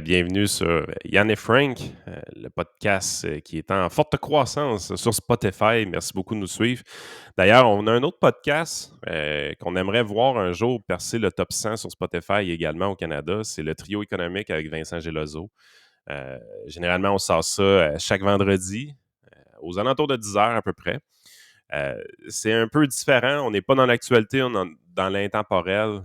Bienvenue sur Yann et Frank, le podcast qui est en forte croissance sur Spotify. Merci beaucoup de nous suivre. D'ailleurs, on a un autre podcast qu'on aimerait voir un jour percer le top 100 sur Spotify également au Canada. C'est le Trio économique avec Vincent Gelozo. Généralement, on sort ça chaque vendredi, aux alentours de 10 heures à peu près. C'est un peu différent. On n'est pas dans l'actualité, on est dans l'intemporel.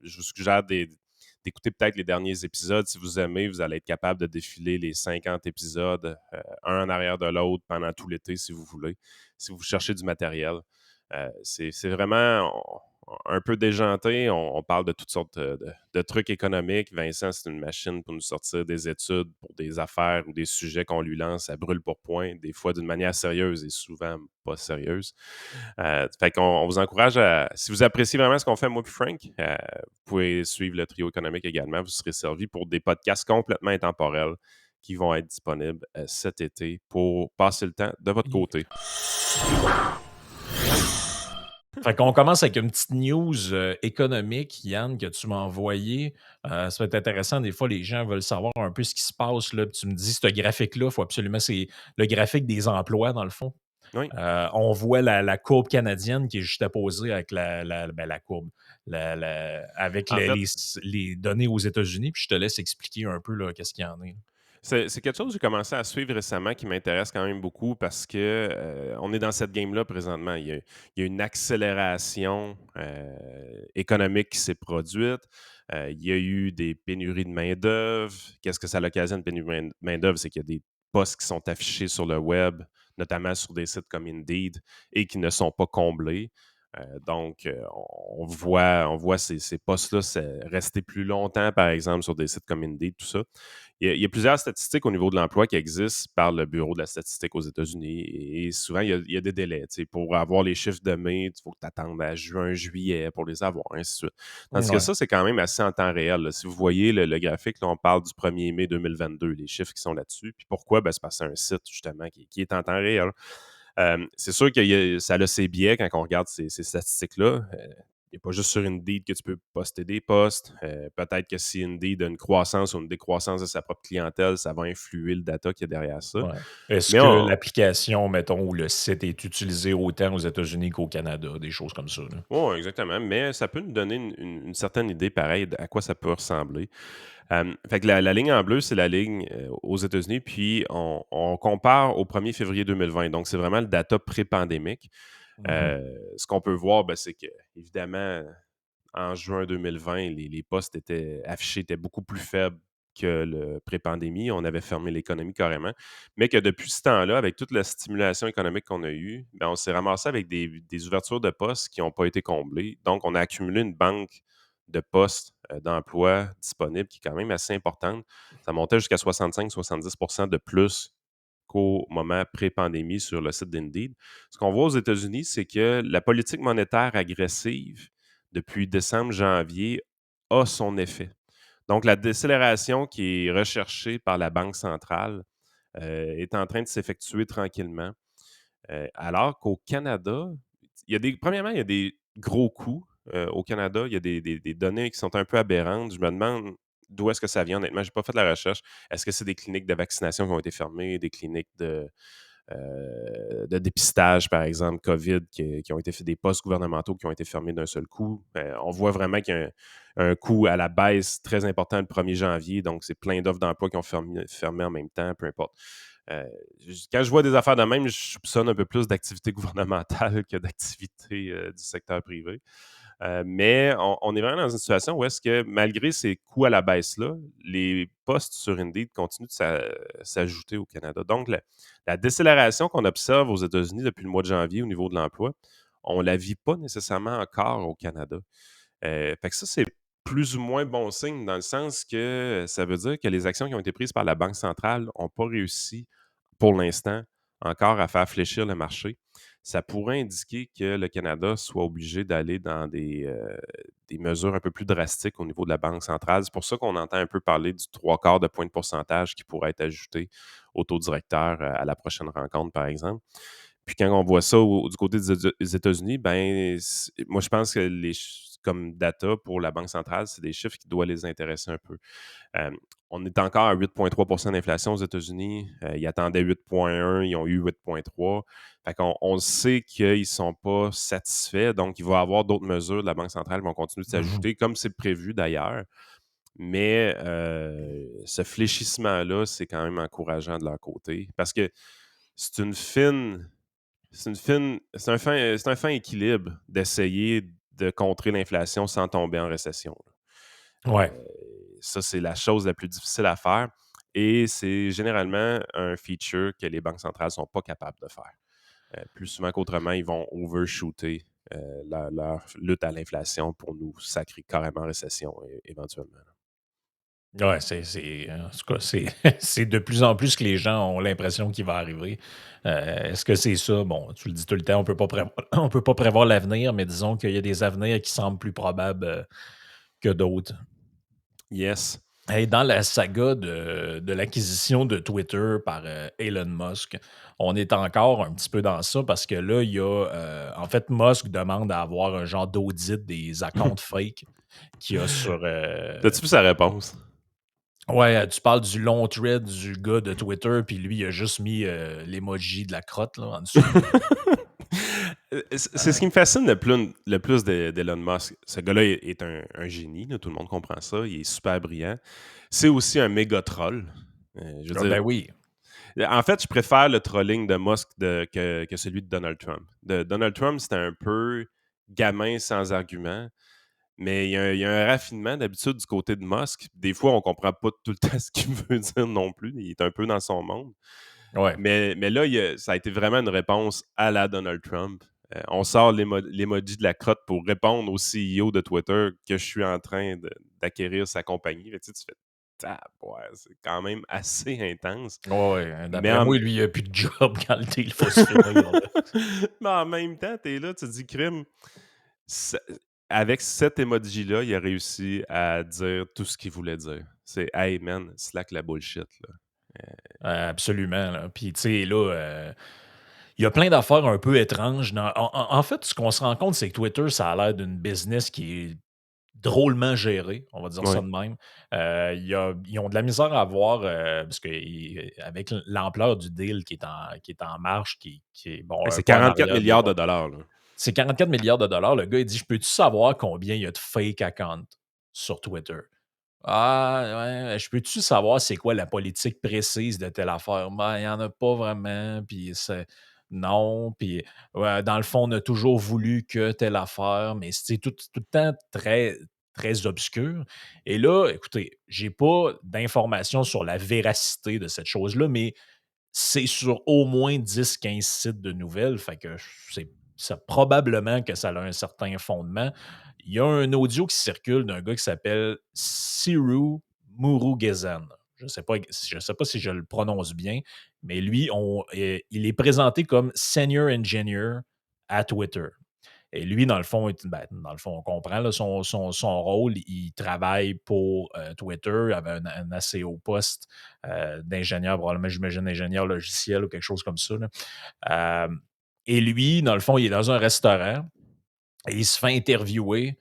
Je vous suggère d'écouter peut-être les derniers épisodes. Si vous aimez, vous allez être capable de défiler les 50 épisodes, un en arrière de l'autre pendant tout l'été, si vous voulez, si vous cherchez du matériel. C'est vraiment un peu déjanté. On parle de toutes sortes de trucs économiques. Vincent, c'est une machine pour nous sortir des études, pour des affaires ou des sujets qu'on lui lance. Ça brûle pour point, des fois d'une manière sérieuse et souvent pas sérieuse. Fait qu'on vous encourage à, si vous appréciez vraiment ce qu'on fait, moi et Frank, vous pouvez suivre le trio économique également. Vous serez servi pour des podcasts complètement intemporels qui vont être disponibles cet été pour passer le temps de votre côté. Fait qu'on commence avec une petite news économique, Yann, que tu m'as envoyé. Ça va être intéressant. Des fois, les gens veulent savoir un peu ce qui se passe. Là. Puis tu me dis, ce graphique-là, il faut absolument. C'est le graphique des emplois, dans le fond. Oui. On voit la courbe canadienne qui est juste apposée avec la courbe, avec En fait, les données aux États-Unis. Puis je te laisse expliquer un peu là, qu'est-ce qu'il y en a. c'est quelque chose que j'ai commencé à suivre récemment qui m'intéresse quand même beaucoup parce que on est dans cette game-là présentement. Il y a une accélération économique qui s'est produite. Il y a eu des pénuries de main-d'œuvre. Qu'est-ce que ça l'occasionne, une pénurie de main-d'œuvre? C'est qu'il y a des postes qui sont affichés sur le web, notamment sur des sites comme Indeed, et qui ne sont pas comblés. On voit ces postes-là rester plus longtemps, par exemple, sur des sites comme Indeed, tout ça. Il y a plusieurs statistiques au niveau de l'emploi qui existent par le Bureau de la statistique aux États-Unis et souvent, il y a des délais. Pour avoir les chiffres de mai, il faut que tu attendes à juin, juillet pour les avoir, ainsi de suite. Tandis que Ouais. ça, c'est quand même assez en temps réel. Là. Si vous voyez le graphique, là, on parle du 1er mai 2022, les chiffres qui sont là-dessus. Puis pourquoi? Ben, c'est parce que c'est un site, justement, qui est en temps réel. C'est sûr que ça a ses biais quand on regarde ces statistiques-là. Il n'y a pas juste sur Indeed que tu peux poster des posts. Peut-être que si Indeed a une croissance ou une décroissance de sa propre clientèle, ça va influer le data qu'il y a derrière ça. Ouais. Est-ce Mais que l'application, mettons, ou le site est utilisé autant aux États-Unis qu'au Canada, des choses comme ça? Là? oui, exactement. Mais ça peut nous donner une certaine idée, pareil, à quoi ça peut ressembler. Fait que la ligne en bleu, c'est la ligne aux États-Unis, puis on compare au 1er février 2020. Donc, c'est vraiment le data pré-pandémique. Mhm. Ce qu'on peut voir, ben, c'est que, évidemment, en juin 2020, les postes affichés étaient beaucoup plus faibles que le pré-pandémie. On avait fermé l'économie carrément. Mais que depuis ce temps-là, avec toute la stimulation économique qu'on a eue, ben, on s'est ramassé avec des ouvertures de postes qui n'ont pas été comblées. Donc, on a accumulé une banque de postes d'emploi disponibles qui est quand même assez importante. Ça montait jusqu'à 65-70% de plus qu'au moment pré-pandémie sur le site d'Indeed. Ce qu'on voit aux États-Unis, c'est que la politique monétaire agressive depuis décembre-janvier a son effet. Donc, la décélération qui est recherchée par la Banque centrale est en train de s'effectuer tranquillement. Alors qu'au Canada, premièrement, il y a des gros coûts. Au Canada, il y a des données qui sont un peu aberrantes. Je me demande d'où est-ce que ça vient, honnêtement. Je n'ai pas fait la recherche. Est-ce que c'est des cliniques de vaccination qui ont été fermées, des cliniques de dépistage, par exemple, COVID, qui ont été fait, des postes gouvernementaux qui ont été fermés d'un seul coup. On voit vraiment qu'il y a un coût à la baisse très important le 1er janvier, donc c'est plein d'offres d'emploi qui ont fermé en même temps, peu importe. Euh, Quand je vois des affaires de même, je soupçonne un peu plus d'activité gouvernementale que d'activité du secteur privé. Mais on est vraiment dans une situation où est-ce que, malgré ces coûts à la baisse-là, les postes sur Indeed continuent de s'ajouter au Canada. Donc, la décélération qu'on observe aux États-Unis depuis le mois de janvier au niveau de l'emploi, on ne la vit pas nécessairement encore au Canada. Fait que ça, c'est plus ou moins bon signe dans le sens que ça veut dire que les actions qui ont été prises par la Banque centrale n'ont pas réussi, pour l'instant, encore à faire fléchir le marché. Ça pourrait indiquer que le Canada soit obligé d'aller dans des mesures un peu plus drastiques au niveau de la Banque centrale. C'est pour ça qu'on entend un peu parler du 3/4 de point de pourcentage qui pourrait être ajouté au taux directeur à la prochaine rencontre, par exemple. Puis quand on voit ça du côté des États-Unis, ben, moi, je pense que comme data pour la Banque centrale, c'est des chiffres qui doivent les intéresser un peu. On est encore à 8,3 d'inflation aux États-Unis. Ils attendaient 8,1, ils ont eu 8,3. Fait qu'on sait qu'ils ne sont pas satisfaits, donc il va y avoir d'autres mesures de la Banque centrale qui vont continuer de s'ajouter, comme c'est prévu d'ailleurs. Mais ce fléchissement-là, c'est quand même encourageant de leur côté parce que c'est une fine. C'est un fin équilibre d'essayer de contrer l'inflation sans tomber en récession. Ouais. Ça, c'est la chose la plus difficile à faire et c'est généralement un feature que les banques centrales ne sont pas capables de faire. Plus souvent qu'autrement, ils vont overshooter leur lutte à l'inflation pour nous sacrer carrément en récession éventuellement. Ouais, en tout cas, c'est c'est de plus en plus que les gens ont l'impression qu'il va arriver. Est-ce que c'est ça? Bon, tu le dis tout le temps, on peut pas prévoir on peut pas prévoir l'avenir, mais disons qu'il y a des avenirs qui semblent plus probables, que d'autres. Yes. Hey, dans la saga de l'acquisition de Twitter par, Elon Musk, on est encore un petit peu dans ça parce que là, il y a, en fait, Musk demande à avoir un genre d'audit des accounts fake qu'il y a sur, T'as-tu vu sa réponse? ouais, tu parles du long thread du gars de Twitter, puis lui, il a juste mis, l'emoji de la crotte, là, en dessous. C'est ce qui me fascine le plus d'Elon Musk. Ce gars-là est un génie, là, tout le monde comprend ça. Il est super brillant. C'est aussi un méga troll. Je Ah veux ben dire, oui. en fait, je préfère le trolling de Musk que celui de Donald Trump. Donald Trump, c'était un peu gamin sans argument, mais il y a un raffinement d'habitude du côté de Musk. Des fois, on comprend pas tout le temps ce qu'il veut dire non plus. Il est un peu dans son monde. Ouais. Mais là, ça a été vraiment une réponse à la Donald Trump. On sort l'emoji de la crotte pour répondre au CEO de Twitter que je suis en train d'acquérir sa compagnie. Fait que, tu sais, tu fais, ouais, c'est quand même assez intense. Ouais, ouais, Mais d'après en, moi, lui, il a plus de job quand le deal va se finir, là. mais en même temps, tu es là, tu te dis, crime, ça- avec cet emoji-là, il a réussi à dire tout ce qu'il voulait dire. C'est, hey man, slack la bullshit, là. Absolument, là. Puis, tu sais, là, il y a plein d'affaires un peu étranges en fait, ce qu'on se rend compte, c'est que Twitter, ça a l'air d'une business qui est drôlement gérée, on va dire ça Ouais. de même. Ils ont de la misère à voir, parce qu'avec l'ampleur du deal qui est en marche, qui est, bon, Hey, un c'est pas en 44 arrière de milliards l'autre. de dollars, là. C'est 44 milliards de dollars. Le gars, il dit: «Je peux-tu savoir combien il y a de fake accounts sur Twitter?» «Ah, ouais, je peux-tu savoir c'est quoi la politique précise de telle affaire?» «Ben, il y en a pas vraiment, puis c'est non, puis ouais, dans le fond, on a toujours voulu que telle affaire», mais c'est tout le temps très, très obscur. Et là, écoutez, j'ai pas d'informations sur la véracité de cette chose-là, mais c'est sur au moins 10-15 sites de nouvelles, fait que c'est probablement que ça a un certain fondement. Il y a un audio qui circule d'un gars qui s'appelle Siru Murugezen. Je sais pas si je le prononce bien, mais lui, il est présenté comme Senior Engineer à Twitter. Et lui, dans le fond, dans le fond, on comprend là, son rôle. Il travaille pour Twitter, avait un assez haut poste d'ingénieur, probablement, j'imagine, ingénieur logiciel ou quelque chose comme ça, là. Euh, et lui, dans le fond, il est dans un restaurant et il se fait interviewer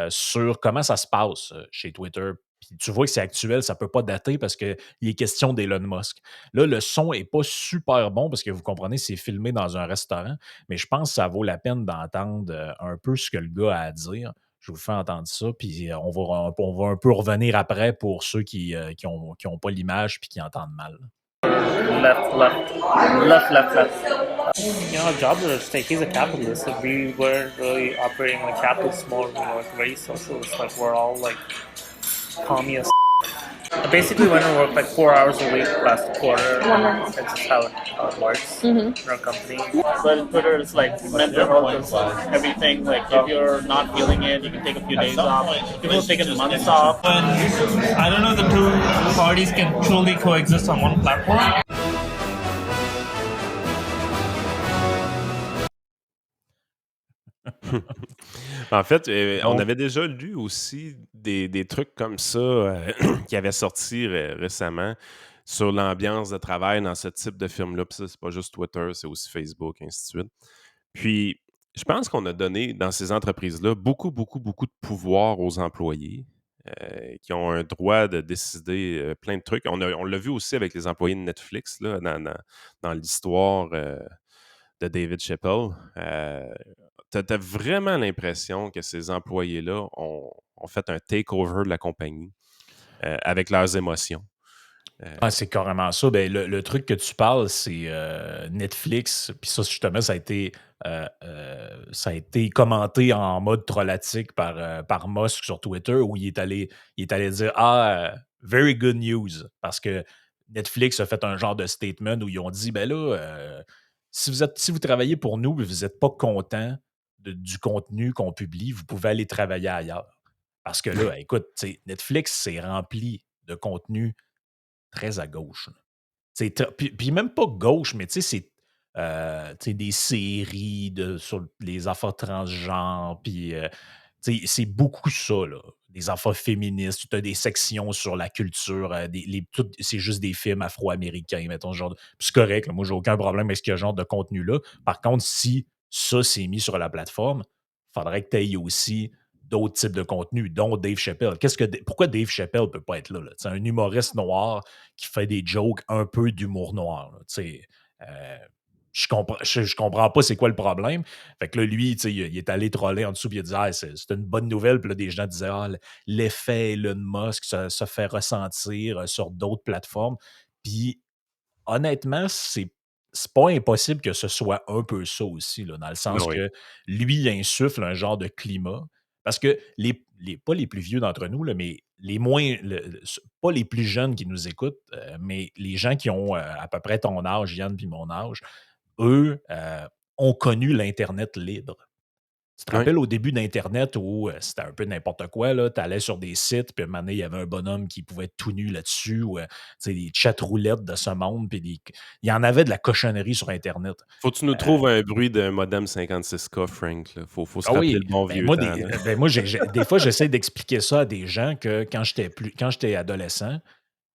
sur comment ça se passe chez Twitter. Puis tu vois que c'est actuel, ça ne peut pas dater parce qu'il est question d'Elon Musk. Là, le son n'est pas super bon parce que vous comprenez, c'est filmé dans un restaurant, mais je pense que ça vaut la peine d'entendre un peu ce que le gars a à dire. Je vous fais entendre ça, puis on va un peu revenir après pour ceux qui ont pas l'image puis qui entended mal. Left, left, left, left, left. You know, our job is like he's a capitalist. If we weren't really operating like capitalists more, we were very socialist. Like we're all like communist. Basically, when we work like 4 hours a week, last a quarter. That's just how it works in our company. But Twitter is like mental health is everything. Like if you're not feeling it, you can take a few days off. People have taken months off. I don't know the two parties can truly coexist on one platform. En fait, on Donc, avait déjà lu aussi des trucs comme ça qui avaient sorti récemment sur l'ambiance de travail dans ce type de film-là. Puis ça, c'est pas juste Twitter, c'est aussi Facebook, ainsi de suite. Puis, Je pense qu'on a donné, dans ces entreprises-là, beaucoup, beaucoup, beaucoup de pouvoir aux employés qui ont un droit de décider plein de trucs. On l'a vu aussi avec les employés de Netflix là, dans l'histoire de David Chappelle. Tu as vraiment l'impression que ces employés-là ont fait un takeover de la compagnie avec leurs émotions. Ah, c'est carrément ça. Ben, le truc que tu parles, c'est Netflix. Puis ça, justement, ça a été commenté en mode trollatique par Musk sur Twitter, où il est allé dire very good news. Parce que Netflix a fait un genre de statement où ils ont dit ben là, si vous travaillez pour nous et vous n'êtes pas content du contenu qu'on publie, vous pouvez aller travailler ailleurs. Parce que là, écoute, tu sais, Netflix, c'est rempli de contenu très à gauche. Puis même pas gauche, mais tu sais, c'est des séries sur les affaires transgenres, puis c'est beaucoup ça, là. Des affaires féministes, tu as des sections sur la culture, c'est juste des films afro-américains, mettons, genre. Puis c'est correct, là, moi, j'ai aucun problème avec ce genre de contenu-là. Par contre, si ça s'est mis sur la plateforme, il faudrait que tu aies aussi d'autres types de contenus, dont Dave Chappelle. Pourquoi Dave Chappelle ne peut pas être là? C'est un humoriste noir qui fait des jokes un peu d'humour noir. Là, je comprends pas c'est quoi le problème. Fait que là, lui, il est allé troller en dessous, puis il a dit c'est une bonne nouvelle. Puis là, des gens disaient l'effet Elon Musk se fait ressentir sur d'autres plateformes. Puis honnêtement, c'est pas impossible que ce soit un peu ça aussi, là, dans le sens Oui. que lui, il insuffle un genre de climat. Parce que pas les plus vieux d'entre nous, là, mais les moins, pas les plus jeunes qui nous écoutent, mais les gens qui ont à peu près ton âge, Yann, puis mon âge, eux ont connu l'Internet libre. Tu te Oui. rappelles au début d'Internet où c'était un peu n'importe quoi, tu allais sur des sites, puis à un moment donné, il y avait un bonhomme qui pouvait être tout nu là-dessus, ou des chat-roulettes de ce monde, puis il y en avait de la cochonnerie sur Internet. Faut que tu nous trouves un bruit d'un modem 56K, Frank. Là. Faut se Ah rappeler le oui, bon ben vieux moi, temps. Là. des fois, j'essaie d'expliquer ça à des gens que quand j'étais adolescent,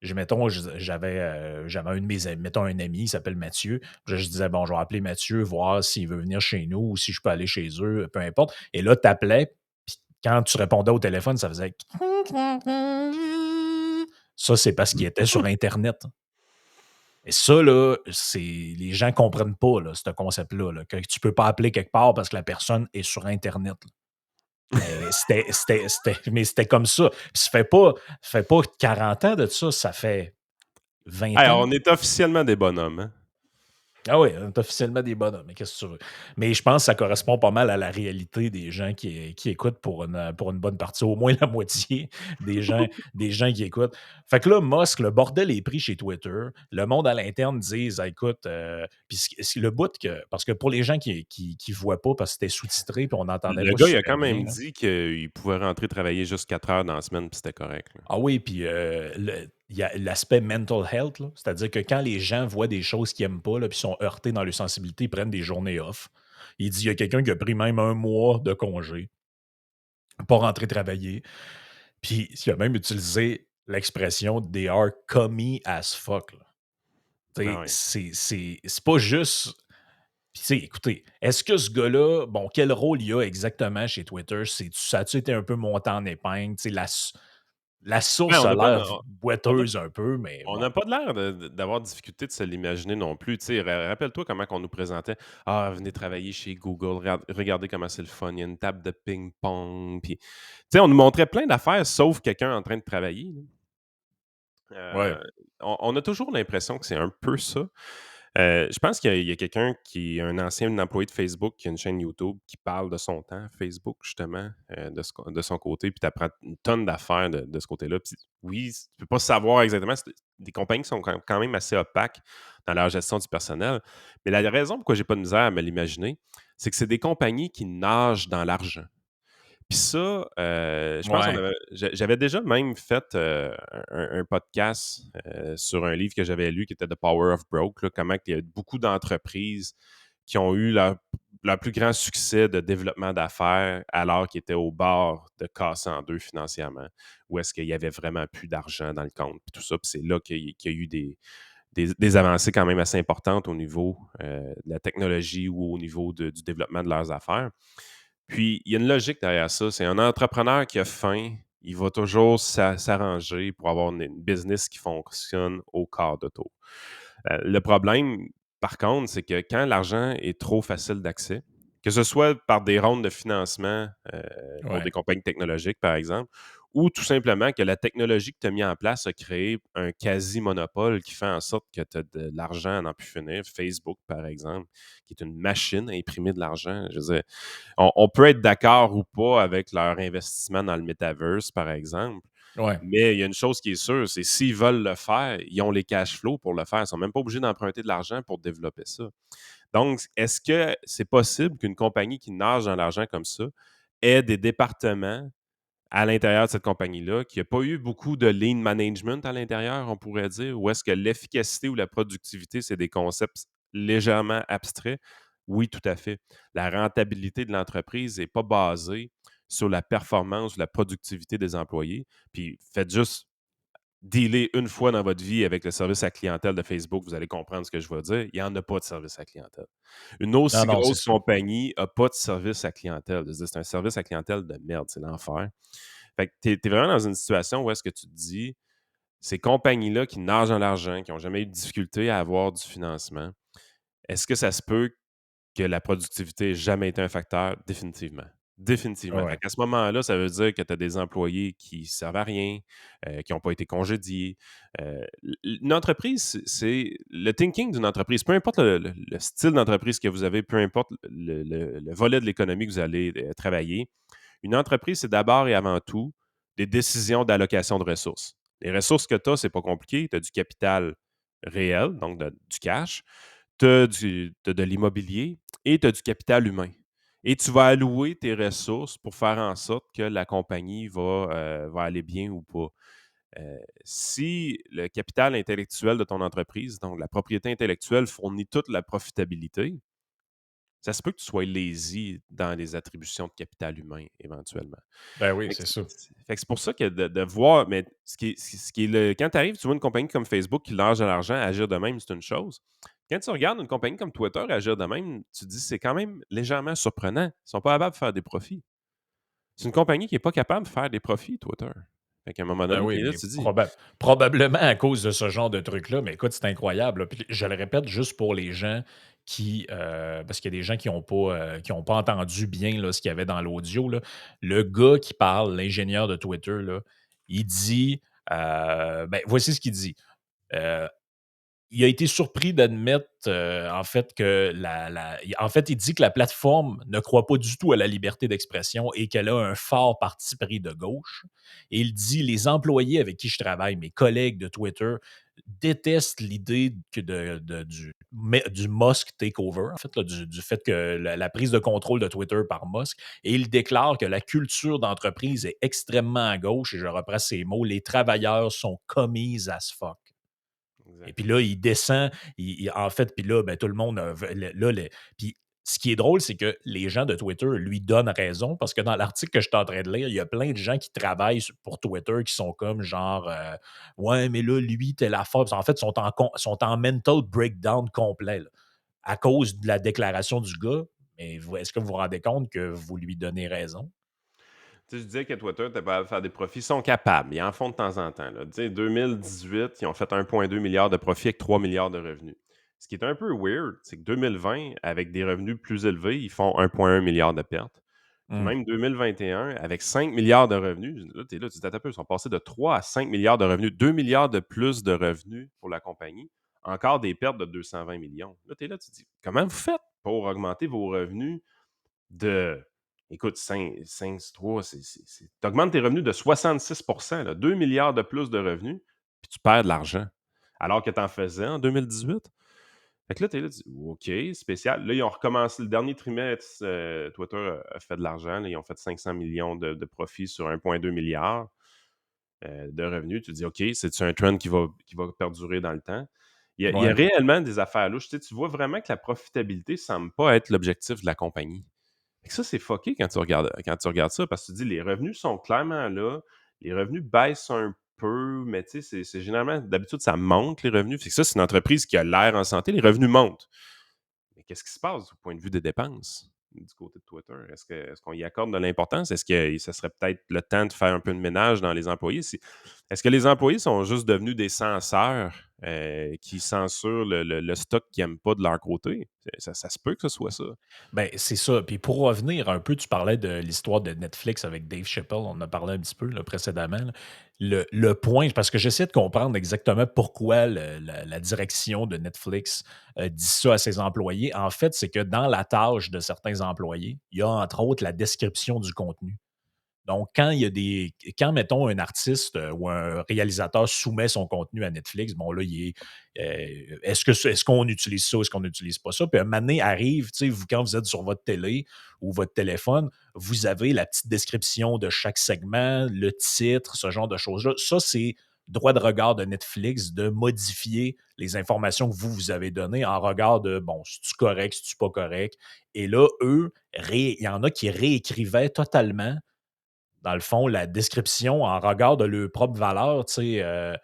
j'avais un de mes amis, mettons un ami, il s'appelle Mathieu. Puis là, je disais, bon, je vais appeler Mathieu, voir s'il veut venir chez nous ou si je peux aller chez eux, peu importe. Et là, tu appelais, puis quand tu répondais au téléphone, ça faisait. Ça, c'est parce qu'il était sur Internet. Et ça, là, les gens ne comprennent pas là, ce concept-là, là, que tu ne peux pas appeler quelque part parce que la personne est sur Internet. Mais c'était comme ça. Puis ça fait pas 40 ans de ça, ça fait 20 Hey, ans. on est officiellement des bonhommes. Hein? Ah oui, on est officiellement des bonhommes, mais qu'est-ce que tu veux? Mais je pense que ça correspond pas mal à la réalité des gens qui écoutent pour une bonne partie, au moins la moitié des gens qui écoutent. Fait que là, Musk, le bordel est pris chez Twitter. Le monde à l'interne disent écoute, puis le bout que. Parce que pour les gens qui voient pas, parce que c'était sous-titré, puis on n'entendait Le pas gars, il a super quand bien. même Là. dit qu'il pouvait rentrer travailler juste 4 heures dans la semaine, puis c'était correct. Là. Ah oui, puis il y a l'aspect mental health, là. C'est-à-dire que quand les gens voient des choses qu'ils n'aiment pas, là, puis sont heurtés dans leur sensibilité, ils prennent des journées off. Il dit il y a quelqu'un qui a pris même un mois de congé, pas rentré travailler. Puis il a même utilisé l'expression they are commie as fuck. Là. Tu Ah oui. sais, c'est pas juste. Puis, tu sais, écoutez, est-ce que ce gars-là, bon, quel rôle il a exactement chez Twitter? Ça a-tu été un peu monté en épingle? Tu sais, la Ouais, source a l'air on n'a boiteuse un peu, mais on bon. n'a pas de l'air d'avoir difficulté de se l'imaginer non plus. Tu sais, rappelle-toi comment on nous présentait. Ah, venez travailler chez Google, regardez comment c'est le fun, il y a une table de ping-pong. Puis, tu sais, on nous montrait plein d'affaires, sauf quelqu'un en train de travailler. Là. Ouais. On a toujours l'impression que c'est un peu ça. Je pense qu'il y a quelqu'un qui est un ancien employé de Facebook qui a une chaîne YouTube qui parle de son temps, Facebook, justement, de son côté, puis tu apprends une tonne d'affaires de ce côté-là. Puis oui, tu ne peux pas savoir exactement. C'est des compagnies qui sont quand même assez opaques dans leur gestion du personnel. Mais la raison pourquoi j'ai pas de misère à me l'imaginer, c'est que c'est des compagnies qui nagent dans l'argent. Puis ça, je pense Ouais. j'avais déjà même fait un podcast sur un livre que j'avais lu qui était The Power of Broke, là, comment il y a beaucoup d'entreprises qui ont eu leur plus grand succès de développement d'affaires alors qu'ils étaient au bord de casser en deux financièrement, où est-ce qu'il y avait vraiment plus d'argent dans le compte, puis tout ça. Puis c'est là qu'il y a eu des avancées quand même assez importantes au niveau de la technologie ou au niveau du développement de leurs affaires. Puis, il y a une logique derrière ça. C'est un entrepreneur qui a faim, il va toujours s'arranger pour avoir une business qui fonctionne au quart de tour. Le problème, par contre, c'est que quand l'argent est trop facile d'accès, que ce soit par des rondes de financement pour des Ouais. compagnies technologiques, par exemple, ou tout simplement que la technologie que tu as mis en place a créé un quasi-monopole qui fait en sorte que tu as de l'argent à n'en plus finir. Facebook, par exemple, qui est une machine à imprimer de l'argent. Je veux dire, on peut être d'accord ou pas avec leur investissement dans le metaverse, par exemple, Ouais. mais il y a une chose qui est sûre, c'est s'ils veulent le faire, ils ont les cash flows pour le faire. Ils ne sont même pas obligés d'emprunter de l'argent pour développer ça. Donc, est-ce que c'est possible qu'une compagnie qui nage dans l'argent comme ça ait des départements à l'intérieur de cette compagnie-là, qui n'a pas eu beaucoup de lean management à l'intérieur, on pourrait dire, ou est-ce que l'efficacité ou la productivité, c'est des concepts légèrement abstraits? Oui, tout à fait. La rentabilité de l'entreprise n'est pas basée sur la performance ou la productivité des employés. Puis faites juste dealer une fois dans votre vie avec le service à clientèle de Facebook, vous allez comprendre ce que je veux dire. Il n'y en a pas de service à clientèle. Une Non, aussi non, c'est grosse ça. compagnie n'a pas de service à clientèle. C'est un service à clientèle de merde, c'est l'enfer. Fait que tu es vraiment dans une situation où est-ce que tu te dis, ces compagnies-là qui nagent dans l'argent, qui n'ont jamais eu de difficulté à avoir du financement, est-ce que ça se peut que la productivité n'ait jamais été un facteur? Définitivement. Définitivement. Fait Ouais. qu'à ce moment-là, ça veut dire que tu as des employés qui ne servent à rien, qui n'ont pas été congédiés. Une entreprise, c'est le thinking d'une entreprise, peu importe le style d'entreprise que vous avez, peu importe le volet de l'économie que vous allez travailler, une entreprise, c'est d'abord et avant tout des décisions d'allocation de ressources. Les ressources que tu as, c'est pas compliqué. Tu as du capital réel, donc du cash, tu as de l'immobilier et tu as du capital humain. Et tu vas allouer tes ressources pour faire en sorte que la compagnie va aller bien ou pas. Si le capital intellectuel de ton entreprise, donc la propriété intellectuelle, fournit toute la profitabilité, ça se peut que tu sois lazy dans les attributions de capital humain éventuellement. Ben oui, Fait que c'est c'est ça. fait que c'est pour ça que de voir, mais ce qui est quand tu arrives, tu vois une compagnie comme Facebook qui lâche de l'argent, agir de même, c'est une chose. Quand tu regardes une compagnie comme Twitter agir de même, tu te dis c'est quand même légèrement surprenant. Ils ne sont pas capables de faire des profits. C'est une compagnie qui n'est pas capable de faire des profits, Twitter. Fait qu'à un moment Ben donné, tu oui, es là, mais tu te dis. probablement à cause de ce genre de truc-là. Mais écoute, c'est incroyable, là. Puis je le répète juste pour les gens qui, parce qu'il y a des gens qui ont pas entendu bien là, ce qu'il y avait dans l'audio, là. Le gars qui parle, l'ingénieur de Twitter, là, il dit, ben, voici ce qu'il dit. Euh, il a été surpris d'admettre, en fait, en fait, il dit que la plateforme ne croit pas du tout à la liberté d'expression et qu'elle a un fort parti pris de gauche. Et il dit: «Les employés avec qui je travaille, mes collègues de Twitter, détestent l'idée du Musk takeover, en fait, là, du fait que la prise de contrôle de Twitter par Musk». Et il déclare que la culture d'entreprise est extrêmement à gauche et je reprends ses mots: «Les travailleurs sont commis as fuck». Et puis là, Exactement. il descend, en fait, puis là, ben, tout le monde puis ce qui est drôle, c'est que les gens de Twitter lui donnent raison parce que dans l'article que j'étais en train de lire, il y a plein de gens qui travaillent pour Twitter qui sont comme genre ouais, mais là, lui, telle affaire. En fait, sont en mental breakdown complet là, à cause de la déclaration du gars. Mais est-ce que vous vous rendez compte que vous lui donnez raison? Tu sais, je disais que Twitter n'était pas capable de faire des profits. Ils sont capables. Ils en font de temps en temps. Là. Tu sais, 2018, ils ont fait 1,2 milliard de profits avec 3 milliards de revenus. Ce qui est un peu weird, c'est que 2020, avec des revenus plus élevés, ils font 1,1 milliard de pertes. Puis Hmm. même 2021, avec 5 milliards de revenus, là, tu es là, tu te dis, un peu, ils sont passés de 3 à 5 milliards de revenus, 2 milliards de plus de revenus pour la compagnie, encore des pertes de 220 millions. Là, tu es là, tu te dis, comment vous faites pour augmenter vos revenus de, écoute, 3, tu augmentes tes revenus de 66 là, 2 milliards de plus de revenus, puis tu perds de l'argent, alors que tu en faisais en 2018. Fait que là, tu es là, tu dis, OK, spécial. Là, ils ont recommencé le dernier trimestre. Twitter a fait de l'argent. Là, ils ont fait 500 millions de profits sur 1,2 milliard de revenus. Tu te dis, OK, c'est un trend qui va perdurer dans le temps. Il y a Ouais. réellement des affaires louches. Tu sais, tu vois vraiment que la profitabilité ne semble pas être l'objectif de la compagnie. Fait que ça, c'est fucké quand tu regardes ça, parce que tu dis, les revenus sont clairement là. Les revenus baissent un peu, mais tu sais, c'est généralement, d'habitude, ça monte les revenus. Fait que ça, c'est une entreprise qui a l'air en santé, les revenus montent. Mais qu'est-ce qui se passe du point de vue des dépenses du côté de Twitter? Est-ce qu'on y accorde de l'importance? Est-ce que ça serait peut-être le temps de faire un peu de ménage dans les employés? Est-ce que les employés sont juste devenus des censeurs qui censurent le stock qu'ils n'aiment pas de leur côté? Ça se peut que ce soit ça. Ben, c'est ça. Puis pour revenir un peu, tu parlais de l'histoire de Netflix avec Dave Chappelle. On en a parlé un petit peu là, précédemment. Là. Le point, parce que j'essaie de comprendre exactement pourquoi la direction de Netflix dit ça à ses employés. En fait, c'est que dans la tâche de certains employés, il y a entre autres la description du contenu. Donc, quand, mettons, un artiste ou un réalisateur soumet son contenu à Netflix, bon, là, est-ce qu'on utilise ça, est-ce qu'on n'utilise pas ça? Puis un moment donné arrive, tu sais, quand vous êtes sur votre télé ou votre téléphone, vous avez la petite description de chaque segment, le titre, ce genre de choses-là. Ça, c'est droit de regard de Netflix de modifier les informations que vous avez données en regard de, bon, c'est-tu correct, c'est-tu pas correct? Et là, eux, il y en a qui réécrivaient totalement dans le fond, la description en regard de leur propre valeur, tu sais,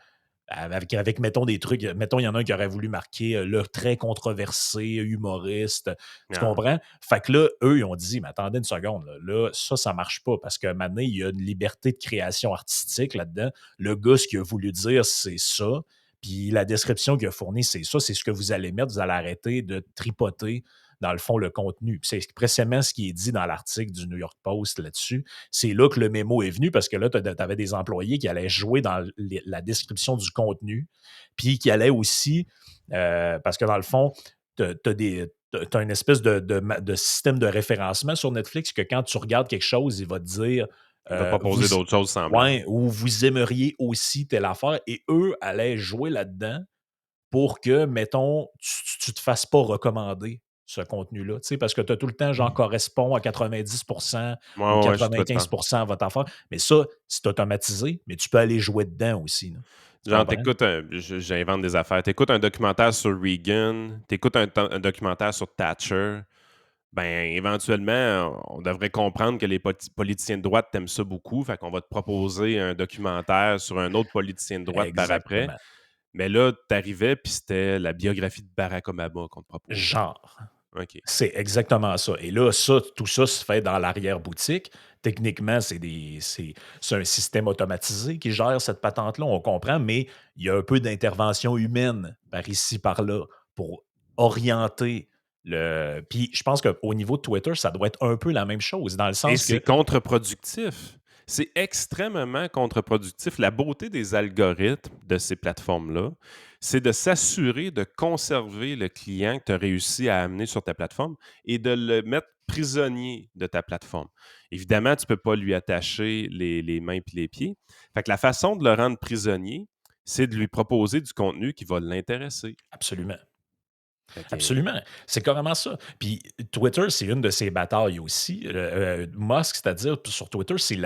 avec, mettons, des trucs. Mettons, il y en a un qui aurait voulu marquer le très controversé, humoriste. Tu Ah, comprends? Fait que là, eux, ils ont dit, mais attendez une seconde, là, ça marche pas parce que maintenant, il y a une liberté de création artistique là-dedans. Le gars, ce qu'il a voulu dire, c'est ça. Puis la description qu'il a fournie, c'est ça. C'est ce que vous allez mettre. Vous allez arrêter de tripoter, dans le fond, le contenu. Puis c'est précisément ce qui est dit dans l'article du New York Post là-dessus. C'est là que le mémo est venu parce que là, tu avais des employés qui allaient jouer dans la description du contenu, puis qui allaient aussi, parce que dans le fond, tu as une espèce de système de référencement sur Netflix que quand tu regardes quelque chose, il va te dire il va proposer d'autres choses semblables. ouais, ou vous aimeriez aussi telle affaire, et eux allaient jouer là-dedans pour que, mettons, tu te fasses pas recommander ce contenu-là. Tu sais, parce que tu as tout le temps, genre, correspond à 90% ou Ouais, je suis tout le temps. 95% à votre affaire. Mais ça, c'est automatisé, mais tu peux aller jouer dedans aussi. Là. Tu Genre, comprends? j'invente des affaires. T'écoutes un documentaire sur Reagan, t'écoutes un documentaire sur Thatcher. Ben, éventuellement, on devrait comprendre que les politiciens de droite t'aiment ça beaucoup. Fait qu'on va te proposer un documentaire sur un autre politicien de droite par après. Exactement. Mais là, t'arrivais, puis c'était la biographie de Barack Obama qu'on te proposait. Genre. OK. C'est exactement ça. Et là, tout ça se fait dans l'arrière-boutique. Techniquement, c'est un système automatisé qui gère cette patente-là, on comprend, mais il y a un peu d'intervention humaine par ici, par là, pour orienter le. Puis je pense qu'au niveau de Twitter, ça doit être un peu la même chose, dans le Et sens c'est que. contre-productif. C'est extrêmement contre-productif. La beauté des algorithmes de ces plateformes-là, c'est de s'assurer de conserver le client que tu as réussi à amener sur ta plateforme et de le mettre prisonnier de ta plateforme. Évidemment, tu ne peux pas lui attacher les mains et les pieds. Fait que la façon de le rendre prisonnier, c'est de lui proposer du contenu qui va l'intéresser. Absolument. Fait que, Absolument. C'est carrément ça. Puis Twitter, c'est une de ses batailles aussi. Musk, c'est-à-dire sur Twitter, c'est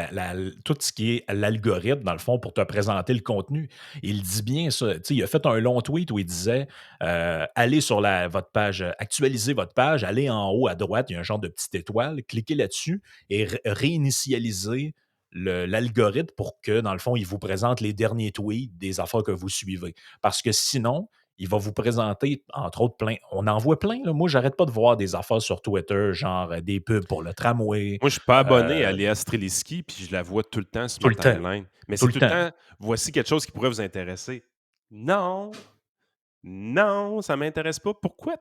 tout ce qui est l'algorithme, dans le fond, pour te présenter le contenu. Il dit bien ça. Tu sais, il a fait un long tweet où il disait allez sur votre page, actualisez votre page, allez en haut à droite, il y a un genre de petite étoile, cliquez là-dessus et réinitialisez l'algorithme pour que, dans le fond, il vous présente les derniers tweets des affaires que vous suivez. Parce que sinon, il va vous présenter, entre autres, plein. On en voit plein. Là. Moi, j'arrête pas de voir des affaires sur Twitter, genre des pubs pour le tramway. moi, je suis pas abonné à euh, Léa Streliski, puis je la vois tout le temps sur Tout ma le temps. timeline. Mais Tout c'est le tout le temps. temps, voici quelque chose qui pourrait vous intéresser. Non, non, ça m'intéresse pas. Pourquoi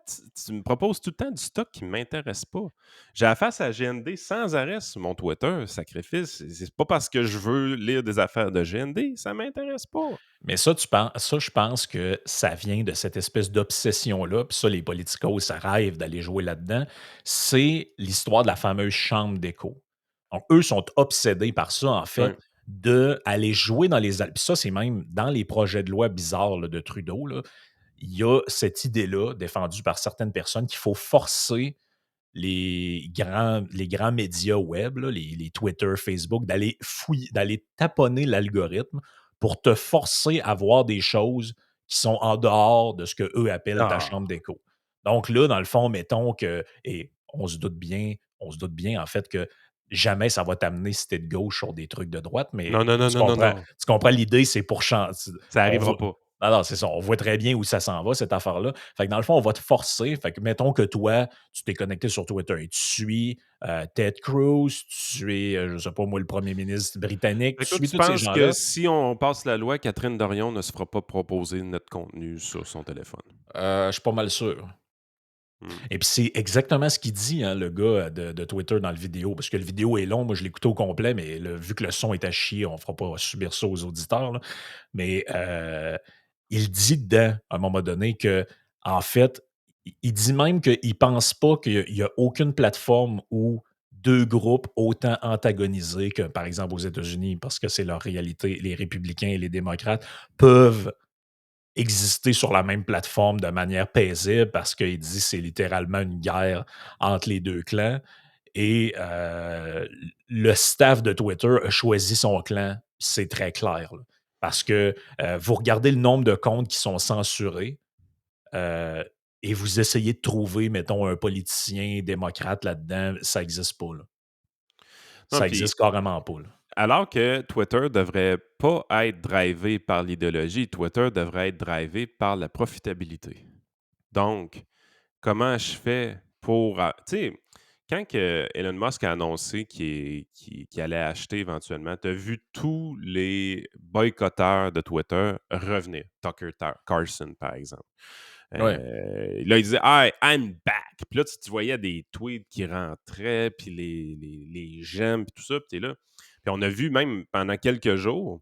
tu me proposes tout le temps du stock qui m'intéresse pas? J'ai affaire à GND sans arrêt sur mon Twitter, sacrifice. C'est pas parce que je veux lire des affaires de GND, ça m'intéresse pas. Mais ça, je pense que ça vient de cette espèce d'obsession-là. Puis ça, les politicos, ça rêve d'aller jouer là-dedans. C'est l'histoire de la fameuse chambre d'écho. Donc, eux sont obsédés par ça, en fait, Ouais. d'aller jouer dans les. Puis ça, c'est même dans les projets de loi bizarres là, de Trudeau. Là, il y a cette idée-là, défendue par certaines personnes, qu'il faut forcer les grands médias web, là, les Twitter, Facebook, d'aller fouiller, d'aller taponner l'algorithme pour te forcer à voir des choses qui sont en dehors de ce qu'eux appellent ta Ah, chambre d'écho. Donc là, dans le fond, mettons que, et on se doute bien en fait que jamais ça va t'amener si t'es de gauche sur des trucs de droite, mais Non, non, non, non, non, non. tu comprends l'idée, c'est pour changer. Ça On arrivera voit, pas. alors, c'est ça, on voit très bien où ça s'en va, cette affaire-là. Fait que dans le fond, on va te forcer. Fait que mettons que toi, tu t'es connecté sur Twitter et tu suis Ted Cruz, tu suis, je sais pas moi, le premier ministre britannique, Fait tu que toi, suis tu tous ces penses que gens-là. si on passe la loi, Catherine Dorion ne se fera pas proposer notre contenu sur son téléphone? Je suis pas mal sûr. Hmm. Et puis c'est exactement ce qu'il dit, hein, le gars de Twitter dans le vidéo, parce que le vidéo est long, moi je l'ai écouté au complet, mais vu que le son est à chier, on ne fera pas subir ça aux auditeurs, là. Mais il dit dedans, à un moment donné, que en fait, il dit même qu'il ne pense pas qu'il y a aucune plateforme où deux groupes autant antagonisés que, par exemple, aux États-Unis, parce que c'est leur réalité, les républicains et les démocrates, peuvent exister sur la même plateforme de manière paisible parce qu'il dit que c'est littéralement une guerre entre les deux clans. Et le staff de Twitter a choisi son clan, c'est très clair. Là. Parce que vous regardez le nombre de comptes qui sont censurés euh, et vous essayez de trouver, mettons, un politicien démocrate là-dedans, ça n'existe pas. Là. Non, Ça puis existe carrément pas. Là. alors que Twitter devrait pas être drivé par l'idéologie, Twitter devrait être drivé par la profitabilité. Donc, comment je fais pour... Tu sais, quand que Elon Musk a annoncé qu'il allait acheter éventuellement, tu as vu tous les boycotteurs de Twitter revenir. Carson, par exemple. Ouais, Là, il disait « I'm back ». Puis là, tu voyais des tweets qui rentraient, puis les j'aime, puis tout ça, puis t'es là. Puis on a vu même pendant quelques jours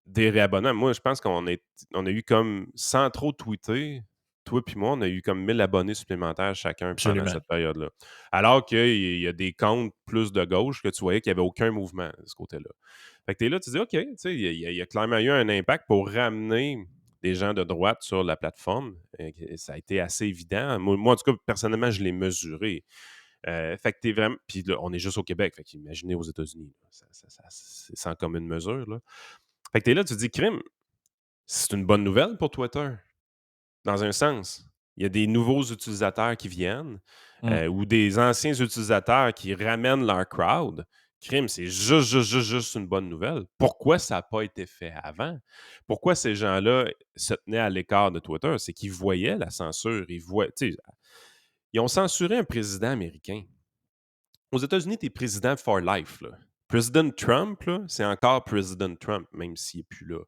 des réabonnements. Moi, je pense on a eu comme, sans trop tweeter, toi puis moi, on a eu comme 1000 abonnés supplémentaires chacun pendant absolument. cette période-là. Alors qu'il y a des comptes plus de gauche que tu voyais qu'il n'y avait aucun mouvement de ce côté-là. Fait que t'es là, tu dis, OK, tu sais, il y a clairement eu un impact pour ramener des gens de droite sur la plateforme. Ça a été assez évident. Moi, en tout cas, personnellement, je l'ai mesuré. Fait que t'es vraiment. Puis là, on est juste au Québec. Fait qu'imaginez aux États-Unis. Là, c'est sans commune mesure. Là. Fait que t'es là, tu te dis, crime, c'est une bonne nouvelle pour Twitter, dans un sens. Il y a des nouveaux utilisateurs qui viennent Mm. ou des anciens utilisateurs qui ramènent leur crowd. Crime, c'est juste une bonne nouvelle. Pourquoi ça n'a pas été fait avant? Pourquoi ces gens-là se tenaient à l'écart de Twitter? C'est qu'ils voyaient la censure. Ils ont censuré un président américain. Aux États-Unis, tu es président for life. Là. Président Trump, là, c'est encore président Trump, même s'il n'est plus là.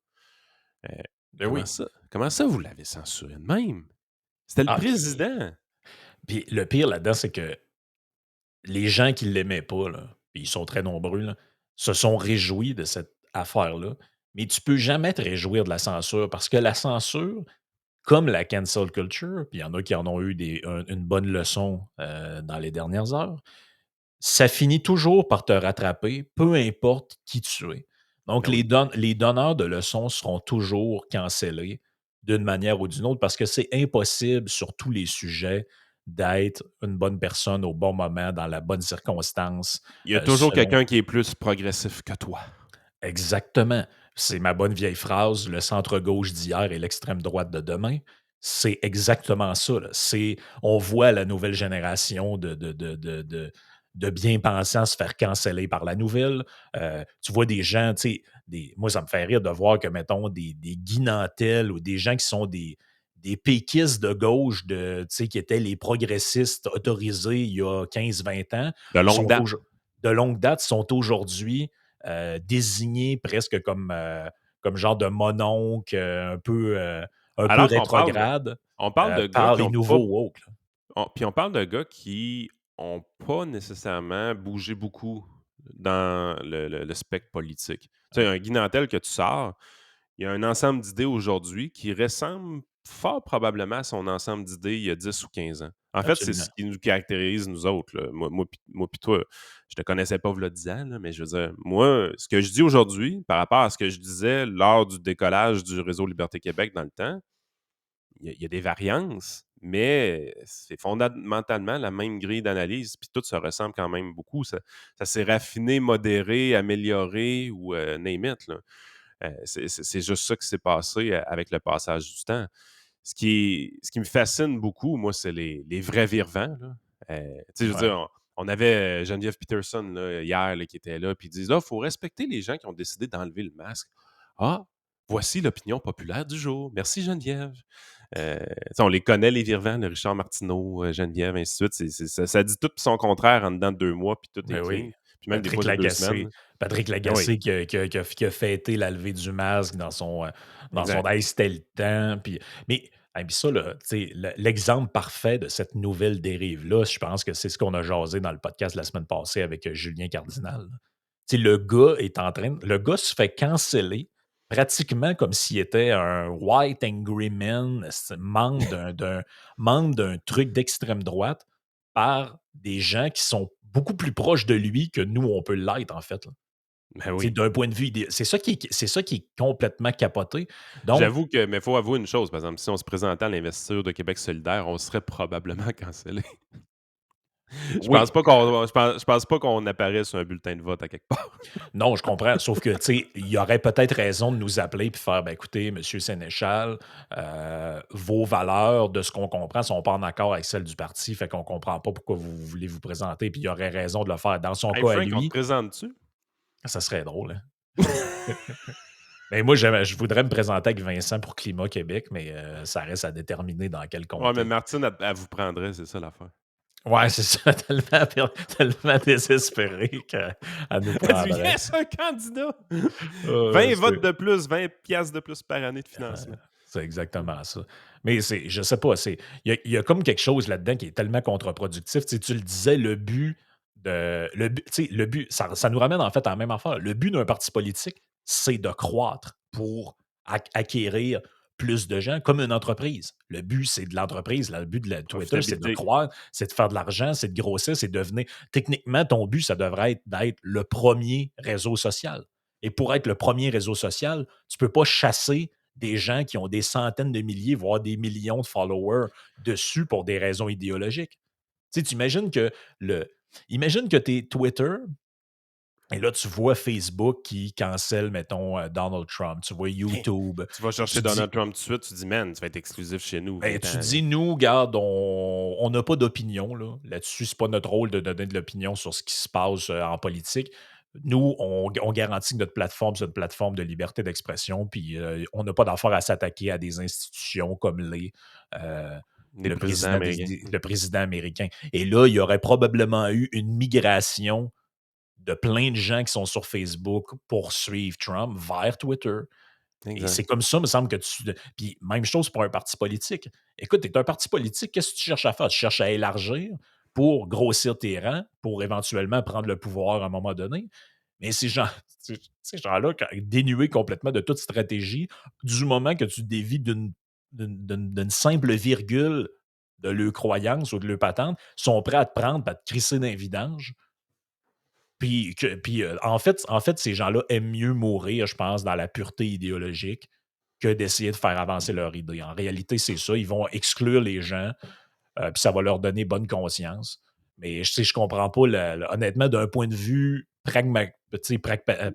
Euh, Ben oui. Comment ça, vous l'avez censuré de même? C'était le Ah, président. puis le pire là-dedans, c'est que les gens qui ne l'aimaient pas, là, puis ils sont très nombreux, là, se sont réjouis de cette affaire-là. Mais tu peux jamais te réjouir de la censure parce que la censure, comme la cancel culture, puis il y en a qui en ont eu une bonne leçon dans les dernières heures, ça finit toujours par te rattraper, peu importe qui tu es. Donc, Ben oui. les donneurs de leçons seront toujours cancellés d'une manière ou d'une autre parce que c'est impossible sur tous les sujets d'être une bonne personne au bon moment, dans la bonne circonstance, Il y a toujours selon quelqu'un qui est plus progressif que toi. exactement. C'est ma bonne vieille phrase, le centre-gauche d'hier et l'extrême droite de demain. C'est exactement ça. Là. On voit la nouvelle génération de bien-pensants se faire canceller par la nouvelle. Tu vois des gens, tu sais, moi, ça me fait rire de voir que, mettons, des Guy Nantel ou des gens qui sont des péquistes de gauche, tu sais, qui étaient les progressistes autorisés il y a 15-20 ans, De longue sont date. de longue date, sont aujourd'hui désigné presque comme genre de mononcle un peu Alors qu'on rétrograde on parle de gars par qui les ont pas. nouveaux woke. Là. Puis on parle de gars qui ont pas nécessairement bougé beaucoup dans le spectre politique. Tu sais, un Guy Nantel que tu sors, il y a un ensemble d'idées aujourd'hui qui ressemble fort probablement à son ensemble d'idées il y a 10 ou 15 ans. En fait, c'est ce Absolument. qui nous caractérise, nous autres. Là. Moi puis toi, je te connaissais pas v'là 10 ans, là, mais je veux dire, moi, ce que je dis aujourd'hui par rapport à ce que je disais lors du décollage du réseau Liberté Québec dans le temps, il y a des variances, mais c'est fondamentalement la même grille d'analyse, puis tout se ressemble quand même beaucoup. Ça s'est raffiné, modéré, amélioré ou name it. Là. C'est juste ça qui s'est passé avec le passage du temps. Ce qui me fascine beaucoup, moi, c'est les vrais virevents. Là. Tu sais, je veux dire, on avait Geneviève Peterson là, hier là, qui était là, puis ils disent, il faut respecter les gens qui ont décidé d'enlever le masque. Ah, voici l'opinion populaire du jour. Merci Geneviève. On les connaît, les virvents, le Richard Martineau, Geneviève, ainsi de suite. Ça dit tout puis son contraire en dedans de 2 mois, puis tout est Ben clean. oui. Puis même des Patrick fois, c'est 2 Lagacé. semaines. Patrick Ah oui, Lagacé qui a fêté la levée du masque dans son exact. Hey, c'était le temps. Mais puis ça, là, tu sais, l'exemple parfait de cette nouvelle dérive-là, je pense que c'est ce qu'on a jasé dans le podcast la semaine passée avec Julien Cardinal. Tu sais, le gars se fait canceller pratiquement comme s'il était un white angry man, membre d'un truc d'extrême droite par des gens qui sont beaucoup plus proches de lui que nous, on peut l'être, en fait. Là. Ben Tu sais, oui. d'un point de vue c'est ça qui est complètement capoté. Donc, J'avoue que, mais il faut avouer une chose, par exemple, si on se présentait à l'investiture de Québec solidaire, on serait probablement cancellé. oui, Je pense pas qu'on apparaît sur un bulletin de vote à quelque part. non, je comprends. Sauf que, tu sais, il y aurait peut-être raison de nous appeler et faire, ben écoutez, Monsieur Sénéchal, vos valeurs, de ce qu'on comprend, sont pas en accord avec celles du parti, fait qu'on comprend pas pourquoi vous voulez vous présenter, puis il y aurait raison de le faire. Dans son Hey cas à Frank, on te lui, présente-tu? ça serait drôle, hein? Mais moi, je voudrais me présenter avec Vincent pour Climat Québec, mais ça reste à déterminer dans quel Ouais, mais comté. Martine, elle vous prendrait, c'est ça l'affaire. Ouais, c'est ça, tellement désespéré qu'elle nous Elle dit, prendrait. yes, un candidat! 20 votes de plus, 20 piastres de plus par année de financement. C'est exactement ça. Mais je sais pas, il y a comme quelque chose là-dedans qui est tellement contre-productif. Tu sais, tu le disais, le but, ça nous ramène en fait à la même affaire. Le but d'un parti politique, c'est de croître pour acquérir plus de gens, comme une entreprise. Le but, c'est de l'entreprise. Le but de Twitter, c'est de Profitabilité. croître, c'est de faire de l'argent, c'est de grossir, c'est de devenir. Techniquement, ton but, ça devrait être d'être le premier réseau social. Et pour être le premier réseau social, tu ne peux pas chasser des gens qui ont des centaines de milliers, voire des millions de followers dessus pour des raisons idéologiques. Tu sais, imagine que tu es Twitter et là, tu vois Facebook qui cancelle, mettons, Donald Trump. Tu vois YouTube. Tu vas chercher Tu dis, Donald Trump tout de suite, tu dis, man, tu vas être exclusif chez nous. ben, tu Viens-t'en, là. dis, nous, garde, on n'a pas d'opinion là. Là-dessus. C'est pas notre rôle de donner de l'opinion sur ce qui se passe en politique. Nous, on garantit que notre plateforme, c'est une plateforme de liberté d'expression, puis on n'a pas d'affaire à s'attaquer à des institutions comme euh, Les présidents américains. le président américain. Et là, il y aurait probablement eu une migration de plein de gens qui sont sur Facebook pour suivre Trump vers Twitter. Et Exact. c'est comme ça, me semble que Puis même chose pour un parti politique. Écoute, tu es un parti politique, qu'est-ce que tu cherches à faire? Tu cherches à élargir pour grossir tes rangs, pour éventuellement prendre le pouvoir à un moment donné. Mais ces gens-là, dénués complètement de toute stratégie, du moment que tu dévies d'une simple virgule de leur croyance ou de leur patente, sont prêts à te prendre, à te crisser dans les vidanges. En fait, ces gens-là aiment mieux mourir, je pense, dans la pureté idéologique que d'essayer de faire avancer leur idée. En réalité, c'est ça. Ils vont exclure les gens, puis ça va leur donner bonne conscience. Mais je comprends pas, honnêtement, d'un point de vue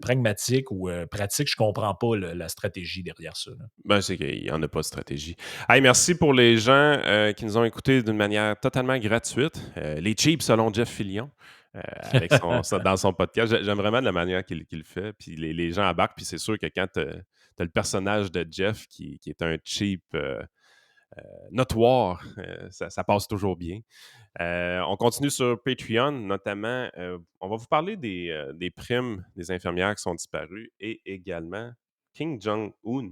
pragmatique ou pratique, je comprends pas la stratégie derrière ça. Là. Ben, c'est qu'il n'y en a pas de stratégie. Hey, merci pour les gens qui nous ont écoutés d'une manière totalement gratuite. Les cheap selon Jeff Fillion, avec dans son podcast. J'aime vraiment la manière qu'il le fait. Puis les gens embarquent. Puis c'est sûr que quand tu as le personnage de Jeff qui est un cheap notoire, ça passe toujours bien. On continue sur Patreon, notamment. On va vous parler des primes des infirmières qui sont disparues et également Kim Jong-un.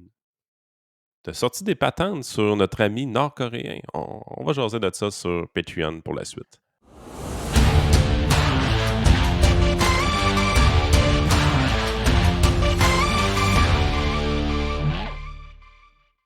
T'as sorti des patentes sur notre ami nord-coréen. On va jaser de ça sur Patreon pour la suite.